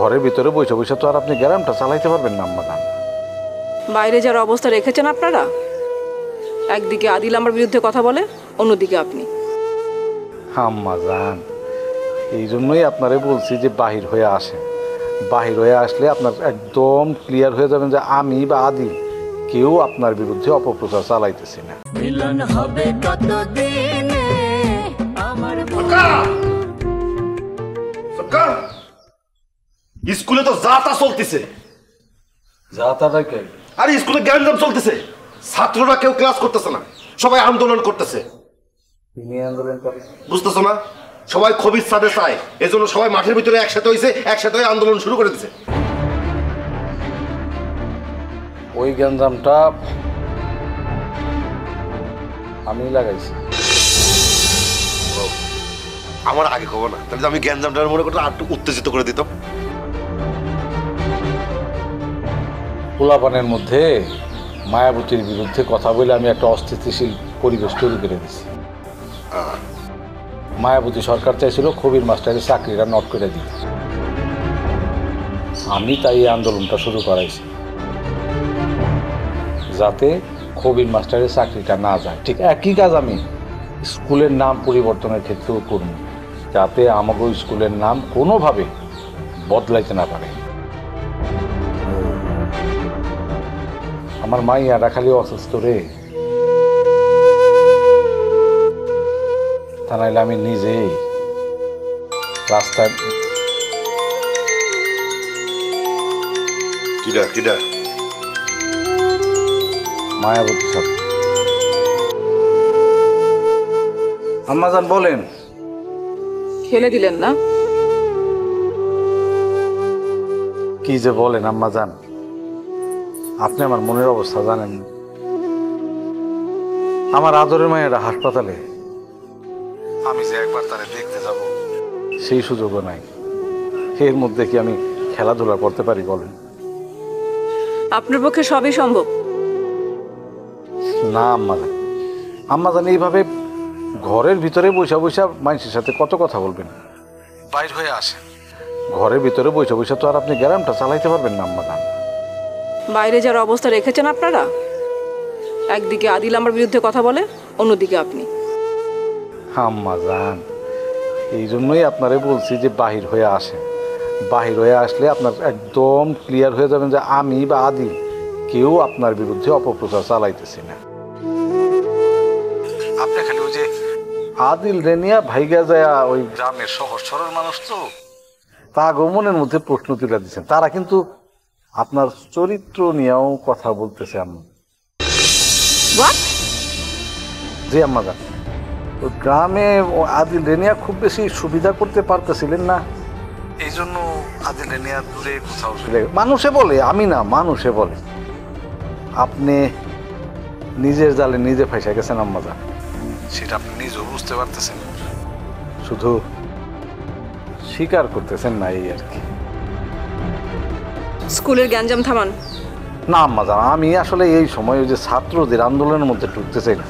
ঘরের ভিতরে বসে বসে তো আর আপনি গ্যারামটা চালাইতে পারবেন না আম্মা জান। বাইরে যারা অবস্থা রেখেছেন আপনারা, একদিকে আদিল আমার বিরুদ্ধে কথা বলে, অন্যদিকে আপনি। আম্মা জান, এই জন্যই আপনারে বলছি যে বাহির হয়ে আসেন। বাহির হয়ে আসলে আপনার একদম ক্লিয়ার হয়ে যাবেন যে আমি বা আদিল কেউ আপনার বিরুদ্ধে অপপ্রচার চালাইতেছি না। মিলন হবে কতদিনে আমার স্কুলে তো যা তা চলতেছে। যা তারা কে? আরে স্কুলে গ্যাঞ্জাম চলতেছে, ছাত্ররা কেউ ক্লাস করতেছে না, সবাই আন্দোলন করতেছে। তিনি আন্দোলন করেন, বুঝতেছো না? সবাই খবির সাথে চায়, এজন্য সবাই মাঠের ভিতরে একসাথে হয়েছে, একসাথে হয়ে আন্দোলন শুরু করে দিচ্ছে। ওই গ্যাঞ্জামটা আমি লাগাইছি। আমার আগে খবর না, তাহলে আমি গ্যাঞ্জামটার মনে করতে আর একটু উত্তেজিত করে দিতাম। পোলাপানের মধ্যে মায়াবতীর বিরুদ্ধে কথা বলে আমি একটা অস্থিতিশীল পরিবেশ তৈরি করে দিয়েছি। মায়াবতী সরকার চাইছিল খবির মাস্টারের চাকরিটা নট করে দিতে, আমি তাই এই আন্দোলনটা শুরু করাইছি যাতে খবির মাস্টারের চাকরিটা না যায়। ঠিক একই কাজ আমি স্কুলের নাম পরিবর্তনের ক্ষেত্রেও করব, যাতে আমাকে স্কুলের নাম কোনোভাবে বদলাইতে না পারে। আমার মাইয়াটা খালি অসুস্থ রে, তা নাইলে আমি নিজেই রাস্তায়। কিডা কিডা? মায়াবতী সব। আম্মাজান বলেন। খেলে দিলেন না? কি যে বলেন আম্মাজান, আপনি আমার মনের অবস্থা জানেন না। আমার আদরের মায়েরা হাসপাতালে, আমি যে একবার তারে দেখতে যাব সেই সুযোগও নাই। এর মধ্যে কি আমি খেলাধুলা করতে পারি বলেন? আপনার পক্ষে সবই সম্ভব। না আম্মাজান, আম্মাজান এইভাবে ঘরের ভিতরে বসে বসে মানুষের সাথে কত কথা বলবেন? বাইর হয়ে আসেন। ঘরের ভিতরে বসে বসে তো আর আপনি গ্যারামটা চালাইতে পারবেন না আম্মাজান। বাইরে যারা অবস্থা রেখেছেন আপনারা, একদিকে আদিল আমার বিরুদ্ধে কথা বলে, অন্যদিকে আপনি। আম্মাজান, এই জন্যই আপনারে বলছি যে বাহির হয়ে আসেন। বাহির হয়ে আসলে আপনার একদম ক্লিয়ার হয়ে যাবেন যে আমি বা আদিল কেউ আপনার বিরুদ্ধে অপপ্রচার চালাইতেছি না। আপনি খালি ওই যে আদিল রেনিয়া ভাইগা যায়, ওই গ্রামের সহজ সরল মানুষ তো তা মনের মধ্যে প্রশ্ন তুলে দিচ্ছেন। তারা কিন্তু আপনার চরিত্র নিয়েও কথা বলতেছে। আমি জি আম্মাজান, ওই গ্রামে আদিল রেনিয়া খুব বেশি সুবিধা করতে পারতেছিলেন না, এই জন্য আদিল রেনিয়া দূরে কোথাও চলে। মানুষে বলে, আমি না, মানুষে বলে আপনি নিজের জালে নিজে ফাঁসে গেছেন আম্মাজান। সেটা আপনি নিজেও বুঝতে পারতেছেন, শুধু স্বীকার করতেছেন না, এই আর কি। স্কুলের গ্যাঞ্জাম থামান। না আম্মাজান, আমি আসলে এই সময় ওই যে ছাত্রদের আন্দোলনের মধ্যে ঢুকতে চাই না।